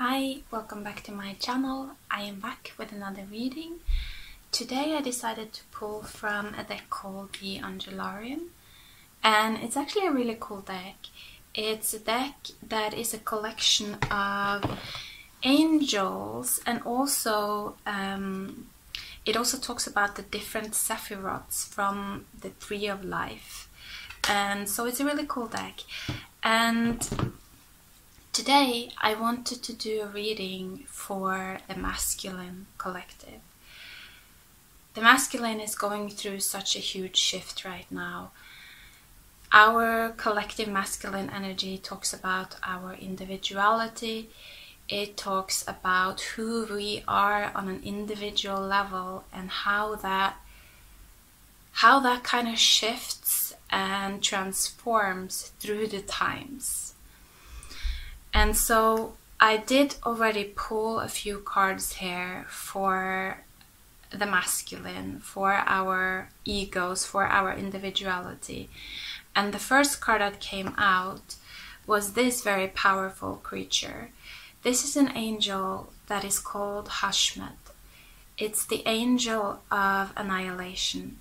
Hi, welcome back to my channel. I am back with another reading. Today I decided to pull from a deck called the Angelarium, and it's actually a really cool deck. It's a deck that is a collection of angels, and also it also talks about the different sephiroths from the Tree of Life, and so it's a really cool deck. And today I wanted to do a reading for the masculine collective. The masculine is going through such a huge shift right now. Our collective masculine energy talks about our individuality. It talks about who we are on an individual level and how that kind of shifts and transforms through the times. And so I did already pull a few cards here for the masculine, for our egos, for our individuality. And the first card that came out was this very powerful creature. This is an angel that is called Hashmet. It's the angel of annihilation.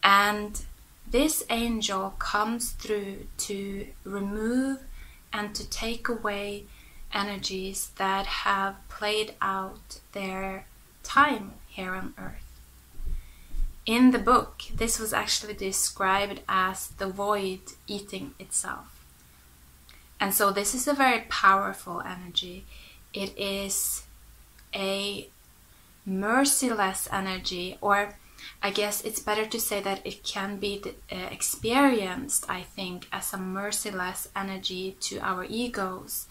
And this angel comes through to remove and to take away energies that have played out their time here on Earth. In the book, this was actually described as the void eating itself. And so this is a very powerful energy. It is a merciless energy, or I guess it's better to say that it can be experienced, I think, as a merciless energy to our egos,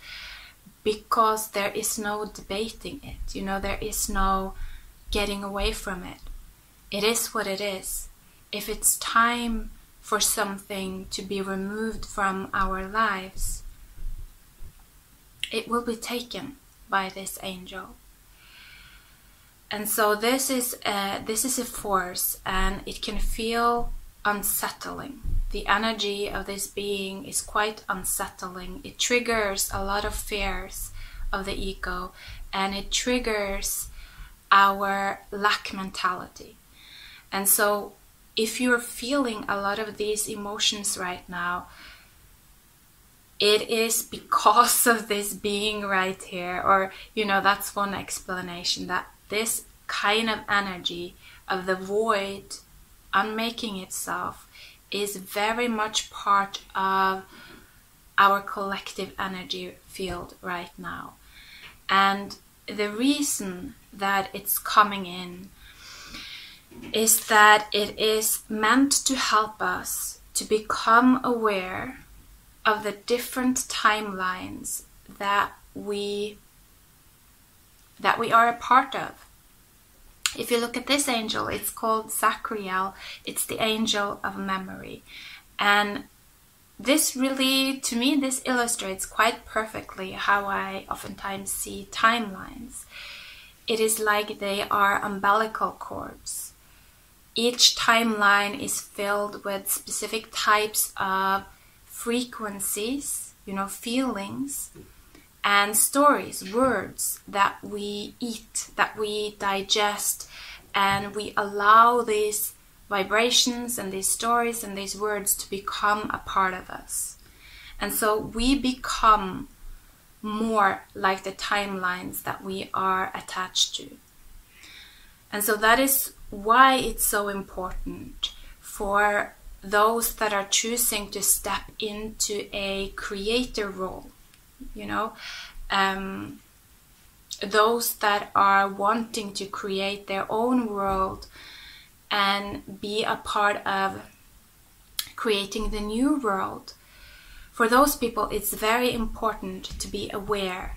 because there is no debating it. You know, there is no getting away from it. It is what it is. If it's time for something to be removed from our lives, it will be taken by this angel. And so this is a force, and it can feel unsettling. The energy of this being is quite unsettling. It triggers a lot of fears of the ego, and it triggers our lack mentality. And so if you're feeling a lot of these emotions right now, it is because of this being right here. Or, you know, that's one explanation, that this kind of energy of the void unmaking itself is very much part of our collective energy field right now. And the reason that it's coming in is that it is meant to help us to become aware of the different timelines that we are a part of. If you look at this angel, it's called Zachriel. It's the angel of memory. And this really, to me, this illustrates quite perfectly how I oftentimes see timelines. It is like they are umbilical cords. Each timeline is filled with specific types of frequencies, you know, feelings, and stories, words that we eat, that we digest, and we allow these vibrations and these stories and these words to become a part of us. And so we become more like the timelines that we are attached to. And so that is why it's so important for those that are choosing to step into a creator role, you know, those that are wanting to create their own world and be a part of creating the new world. For those people, it's very important to be aware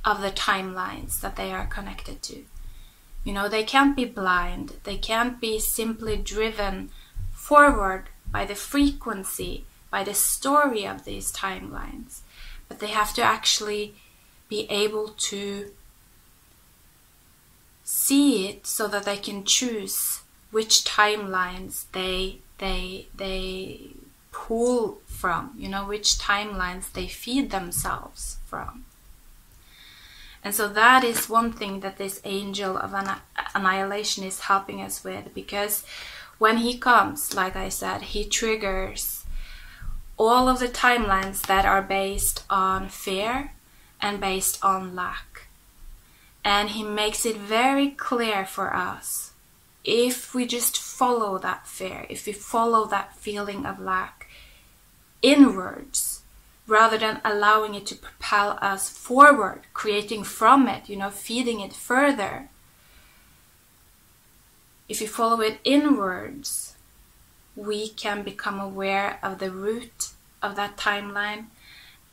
of the timelines that they are connected to. You know, they can't be blind. They can't be simply driven forward by the frequency, by the story of these timelines. But they have to actually be able to see it so that they can choose which timelines they pull from, you know, which timelines they feed themselves from. And so that is one thing that this angel of annihilation is helping us with, because when he comes, like I said, he triggers all of the timelines that are based on fear and based on lack. And he makes it very clear for us, if we just follow that fear, if we follow that feeling of lack inwards, rather than allowing it to propel us forward, creating from it, feeding it further. If you follow it inwards, we can become aware of the root of that timeline,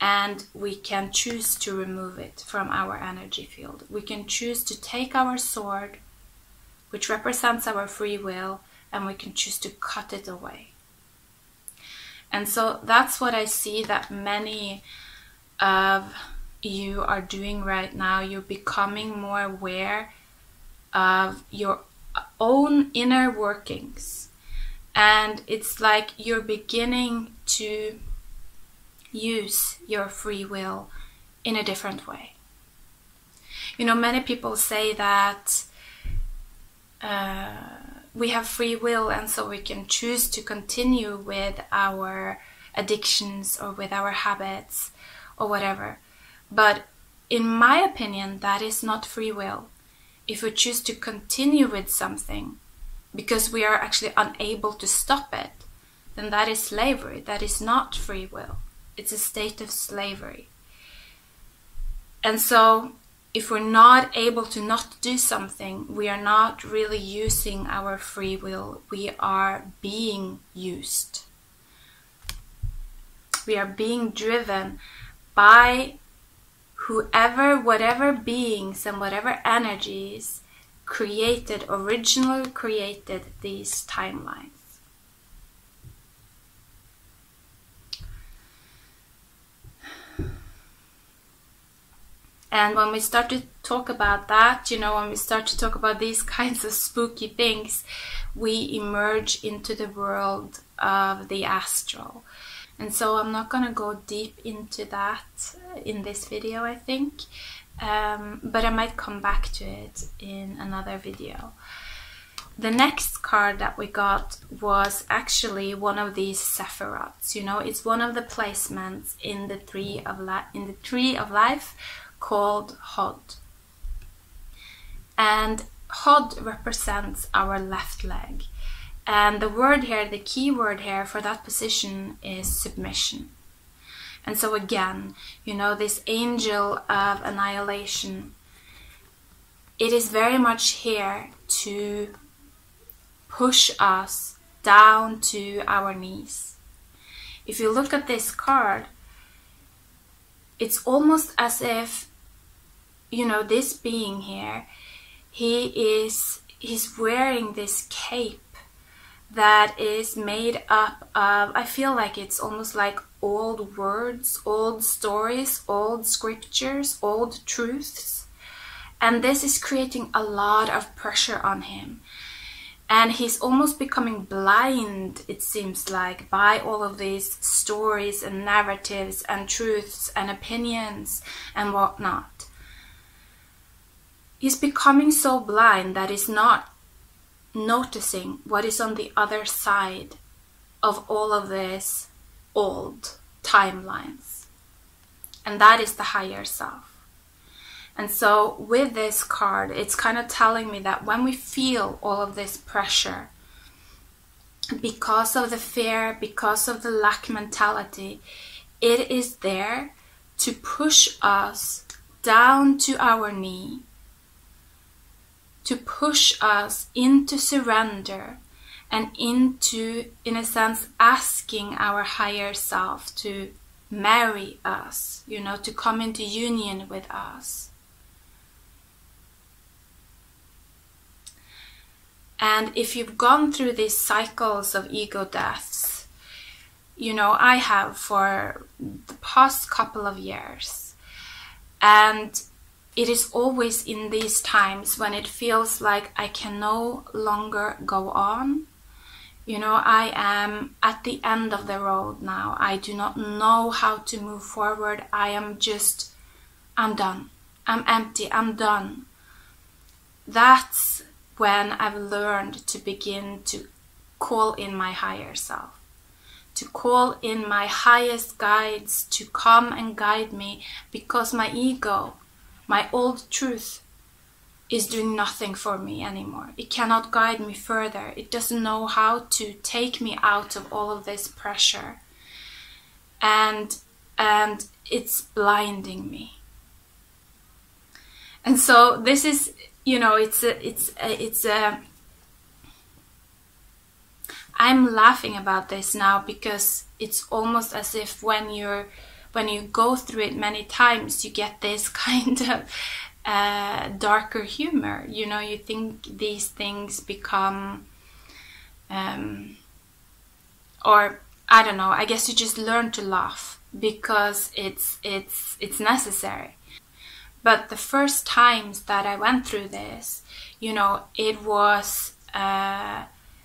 and we can choose to remove it from our energy field. We can choose to take our sword, which represents our free will, and we can choose to cut it away. And so that's what I see that many of you are doing right now. You're becoming more aware of your own inner workings. And it's like you're beginning to use your free will in a different way. Many people say that we have free will, and so we can choose to continue with our addictions or with our habits or whatever. But in my opinion, that is not free will. If we choose to continue with something because we are actually unable to stop it, then that is slavery. That is not free will. It's a state of slavery. And so if we're not able to not do something, we are not really using our free will. We are being used. We are being driven by whatever beings and whatever energies originally created these timelines. And when we start to talk about that, when we start to talk about these kinds of spooky things, we emerge into the world of the astral. And so I'm not going to go deep into that in this video, I think. But I might come back to it in another video. The next card that we got was actually one of these sephiroths. It's one of the placements in the tree of life, called Hod. And Hod represents our left leg. And the key word here for that position is submission. And so again, this angel of annihilation, it is very much here to push us down to our knees. If you look at this card, it's almost as if this being here, he's wearing this cape that is made up of, I feel like it's almost like old words, old stories, old scriptures, old truths. And this is creating a lot of pressure on him. And he's almost becoming blind, it seems like, by all of these stories and narratives and truths and opinions and whatnot. He's becoming so blind that he's not noticing what is on the other side of all of this old timelines. And that is the higher self. And so with this card, it's kind of telling me that when we feel all of this pressure, because of the fear, because of the lack mentality, it is there to push us down to our knee, to push us into surrender and into, in a sense, asking our higher self to marry us, to come into union with us. And if you've gone through these cycles of ego deaths, I have for the past couple of years, and it is always in these times when it feels like I can no longer go on. I am at the end of the road now. I do not know how to move forward. I'm done. I'm empty, I'm done. That's when I've learned to begin to call in my higher self, to call in my highest guides to come and guide me, because my ego, my old truth, is doing nothing for me anymore. It cannot guide me further. It doesn't know how to take me out of all of this pressure. And it's blinding me. And so this is, you know, I'm laughing about this now because it's almost as if when you go through it many times, you get this kind of darker humor. You know, you think these things become, or I don't know, I guess you just learn to laugh because it's necessary. But the first times that I went through this, you know, it was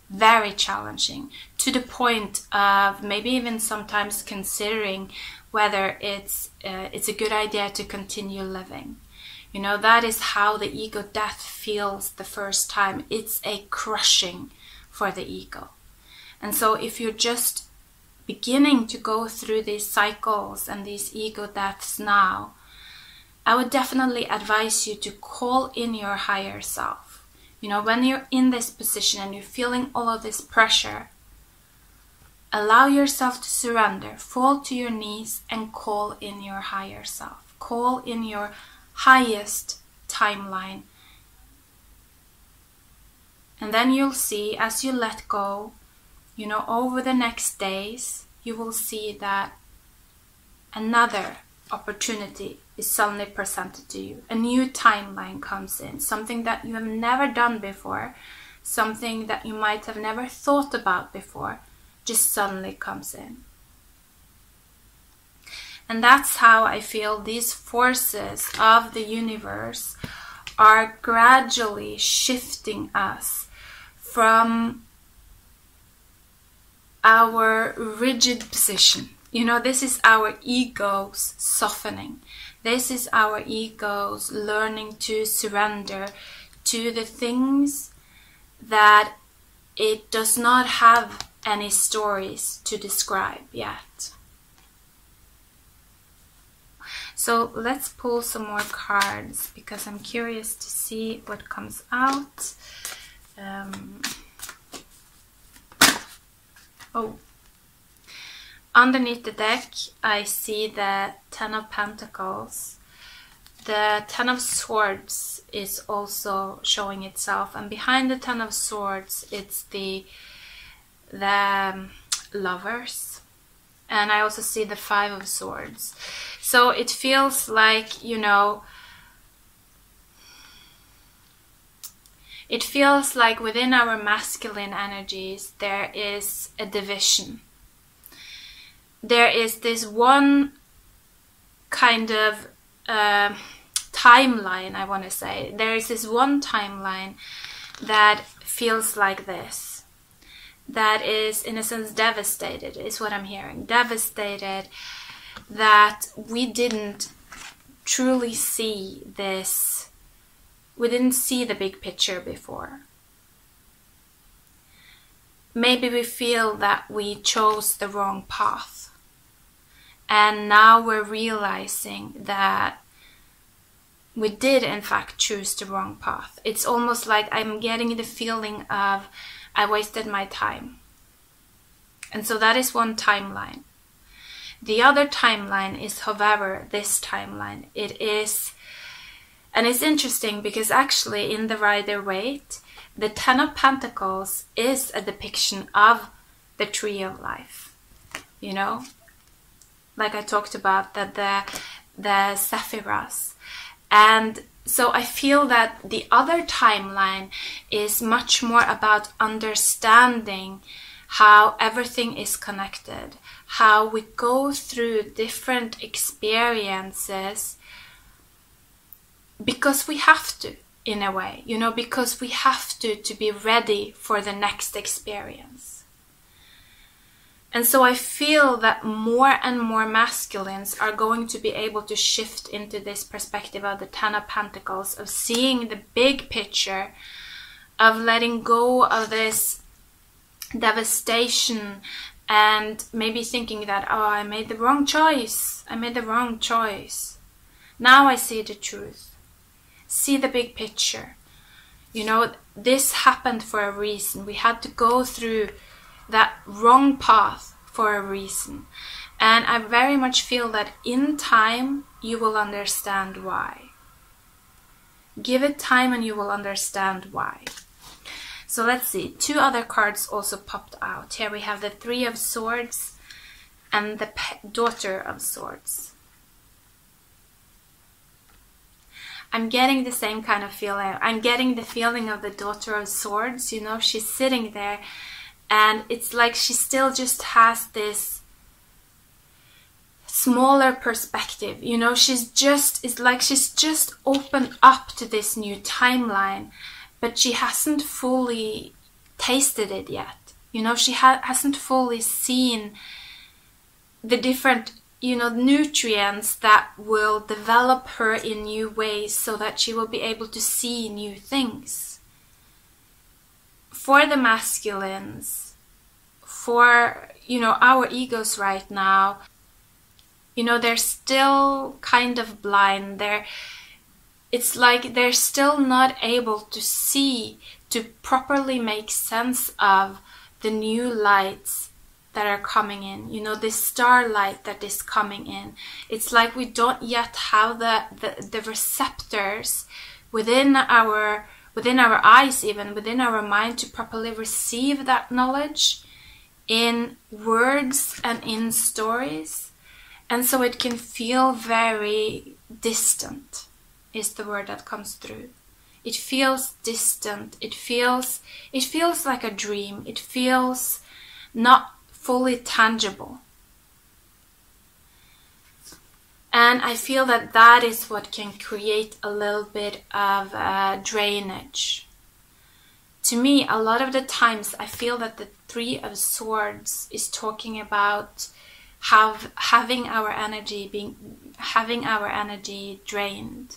very challenging, to the point of maybe even sometimes considering whether it's a good idea to continue living. You know, that is how the ego death feels the first time. It's a crushing for the ego. And so if you're just beginning to go through these cycles and these ego deaths now, I would definitely advise you to call in your higher self. You know, when you're in this position and you're feeling all of this pressure, allow yourself to surrender, fall to your knees and call in your higher self. Call in your highest timeline. And then you'll see, as you let go, you know, over the next days, you will see that another opportunity is suddenly presented to you. A new timeline comes in, something that you have never done before, something that you might have never thought about before, just suddenly comes in. And that's how I feel these forces of the universe are gradually shifting us from our rigid position. You know, this is our egos softening. This is our egos learning to surrender to the things that it does not have any stories to describe yet. So let's pull some more cards because I'm curious to see what comes out. Underneath the deck, I see the Ten of Pentacles. The Ten of Swords is also showing itself, and behind the Ten of Swords, it's the Lovers. And I also see the Five of Swords. So it feels like, you know, it feels like within our masculine energies there is a division. There is this one kind of timeline, I want to say. There is this one timeline that feels like this. That is, in a sense, devastated, is what I'm hearing. Devastated that we didn't truly see this. We didn't see the big picture before. Maybe we feel that we chose the wrong path. And now we're realizing that we did in fact choose the wrong path. It's almost like I'm getting the feeling of I wasted my time. And so that is one timeline. The other timeline is, however, this timeline. It is, and it's interesting because actually in the Rider-Waite, the Ten of Pentacles is a depiction of the Tree of Life. You know? Like I talked about, that the Sephiras. And so I feel that the other timeline is much more about understanding how everything is connected, how we go through different experiences because we have to, in a way, you know, because we have to be ready for the next experience. And so I feel that more and more masculines are going to be able to shift into this perspective of the Ten of Pentacles, of seeing the big picture, of letting go of this devastation and maybe thinking that, oh, I made the wrong choice. I made the wrong choice. Now I see the truth. See the big picture. You know, this happened for a reason. We had to go through that wrong path for a reason. And I very much feel that in time you will understand why. Give it time and you will understand why. So let's see, 2 other cards also popped out. Here we have the Three of Swords and the Daughter of Swords. I'm getting the same kind of feeling. I'm getting the feeling of the Daughter of Swords. You know, she's sitting there and it's like she still just has this smaller perspective. You know, it's like she's just opened up to this new timeline, but she hasn't fully tasted it yet. You know, she hasn't fully seen the different, you know, nutrients that will develop her in new ways so that she will be able to see new things. For the masculines, for, you know, our egos right now, you know, they're still kind of blind. It's like they're still not able to see, to properly make sense of the new lights that are coming in. You know, this starlight that is coming in. It's like we don't yet have the receptors within our eyes, even within our mind, to properly receive that knowledge in words and in stories. And so it can feel very distant, is the word that comes through. It feels distant. It feels like a dream. It feels not fully tangible. And I feel that that is what can create a little bit of drainage. To me, a lot of the times I feel that the Three of Swords is talking about having our energy drained.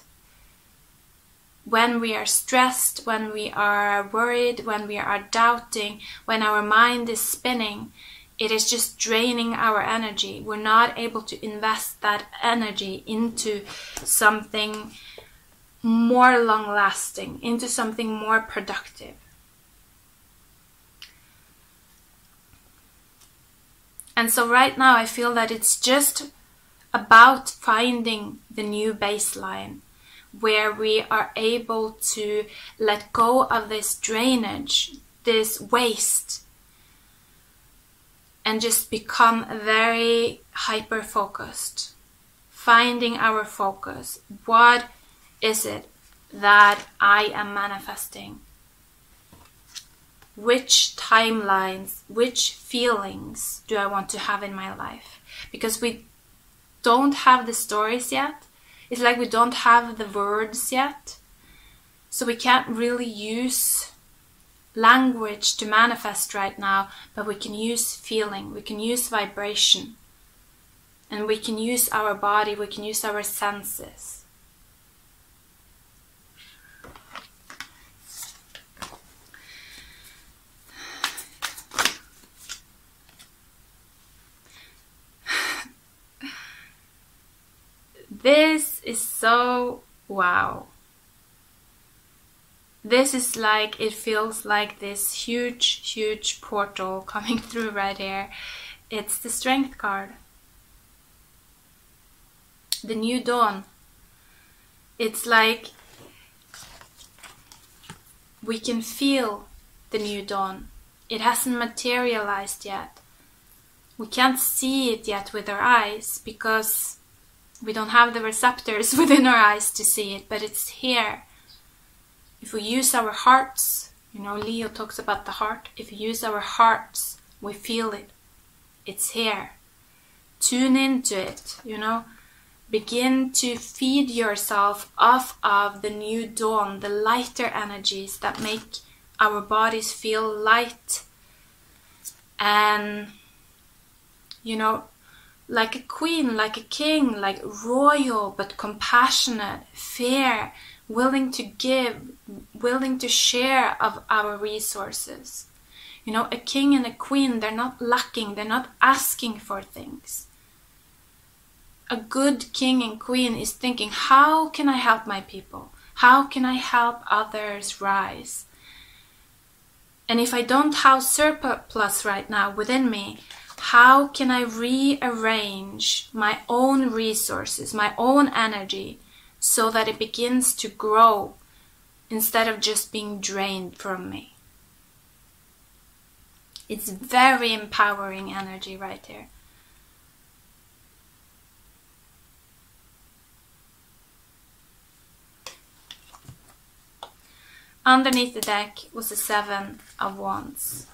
When we are stressed, when we are worried, when we are doubting, when our mind is spinning, it is just draining our energy. We're not able to invest that energy into something more long-lasting, into something more productive. And so right now I feel that it's just about finding the new baseline where we are able to let go of this drainage, this waste, and just become very hyper-focused. Finding our focus. What is it that I am manifesting? Which timelines, which feelings do I want to have in my life? Because we don't have the stories yet. It's like we don't have the words yet. So we can't really use language to manifest right now, but we can use feeling, we can use vibration, and we can use our body, we can use our senses. This is so wow. This is like, it feels like this huge portal coming through right here. It's the Strength card. The new dawn. It's like we can feel the new dawn. It hasn't materialized yet. We can't see it yet with our eyes because we don't have the receptors within our eyes to see it, but it's here. If we use our hearts, you know, Leo talks about the heart. If we use our hearts, we feel it. It's here. Tune into it, you know. Begin to feed yourself off of the new dawn, the lighter energies that make our bodies feel light and you know, like a queen, like a king, like royal, but compassionate, fair, willing to give, willing to share of our resources. You know, a king and a queen, they're not lacking, they're not asking for things. A good king and queen is thinking, how can I help my people? How can I help others rise? And if I don't have surplus right now within me, how can I rearrange my own resources, my own energy, so that it begins to grow instead of just being drained from me? It's very empowering energy right there. Underneath the deck was the 7 of Wands.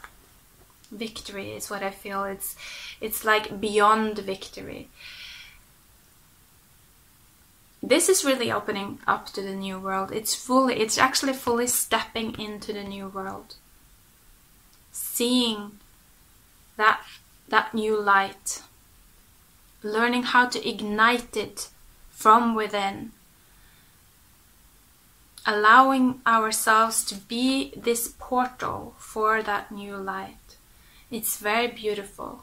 Victory is what I feel. It's like beyond victory. This is really opening up to the new world. It's actually fully stepping into the new world. Seeing that new light. Learning how to ignite it from within. Allowing ourselves to be this portal for that new light. It's very beautiful.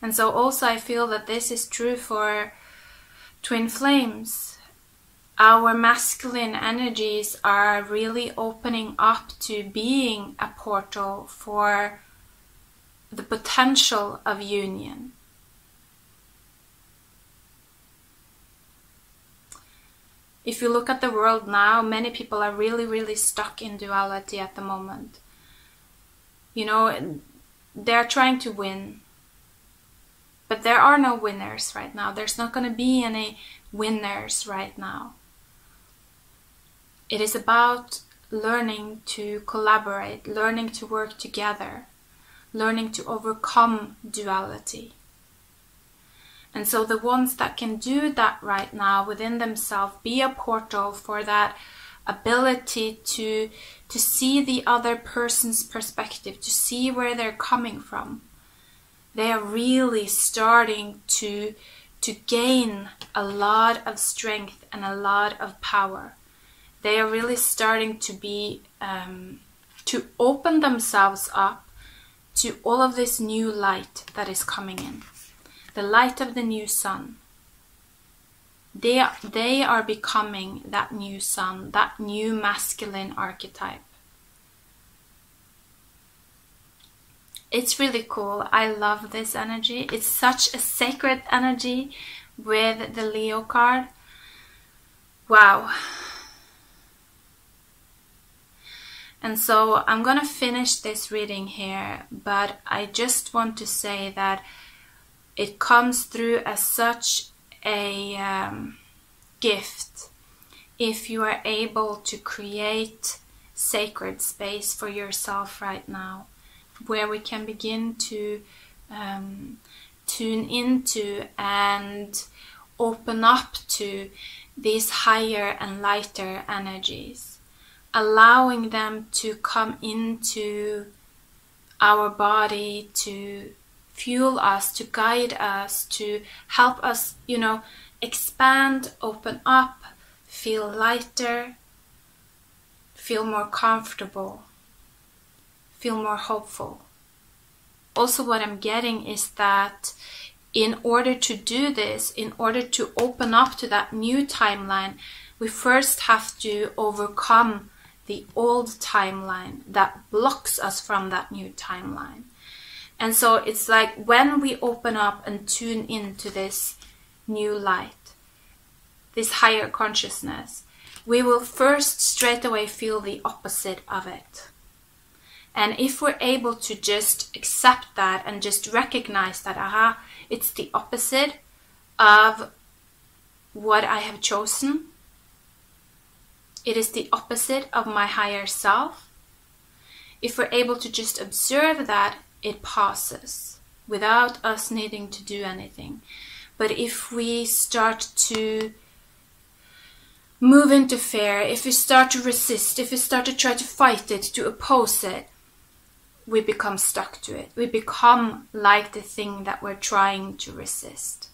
And so also I feel that this is true for twin flames. Our masculine energies are really opening up to being a portal for the potential of union. If you look at the world now, many people are really stuck in duality at the moment. You know, they're trying to win. But there are no winners right now. There's not going to be any winners right now. It is about learning to collaborate, learning to work together, learning to overcome duality. And so the ones that can do that right now within themselves, be a portal for that ability to see the other person's perspective, to see where they're coming from. They are really starting to gain a lot of strength and a lot of power. They are really starting to be, to open themselves up to all of this new light that is coming in. The light of the new sun. They are becoming that new sun, that new masculine archetype. It's really cool. I love this energy. It's such a sacred energy with the Leo card. Wow. And so I'm gonna finish this reading here, but I just want to say that it comes through as such a gift if you are able to create sacred space for yourself right now, where we can begin to tune into and open up to these higher and lighter energies, allowing them to come into our body, to fuel us, to guide us, to help us, you know, expand, open up, feel lighter, feel more comfortable, feel more hopeful. Also, what I'm getting is that in order to do this, in order to open up to that new timeline, we first have to overcome the old timeline that blocks us from that new timeline. And so it's like when we open up and tune into this new light, this higher consciousness, we will first straight away feel the opposite of it. And if we're able to just accept that and just recognize that, aha, it's the opposite of what I have chosen. It is the opposite of my higher self. If we're able to just observe that, it passes without us needing to do anything. But if we start to move into fear, if we start to resist, if we start to try to fight it, to oppose it, we become stuck to it. We become like the thing that we're trying to resist.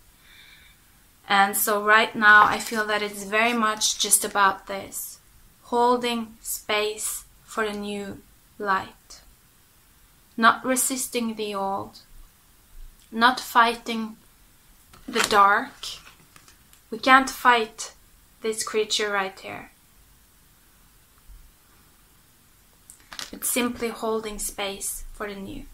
And so right now I feel that it's very much just about this, holding space for a new light. Not resisting the old, not fighting the dark. We can't fight this creature right here. It's simply holding space for the new.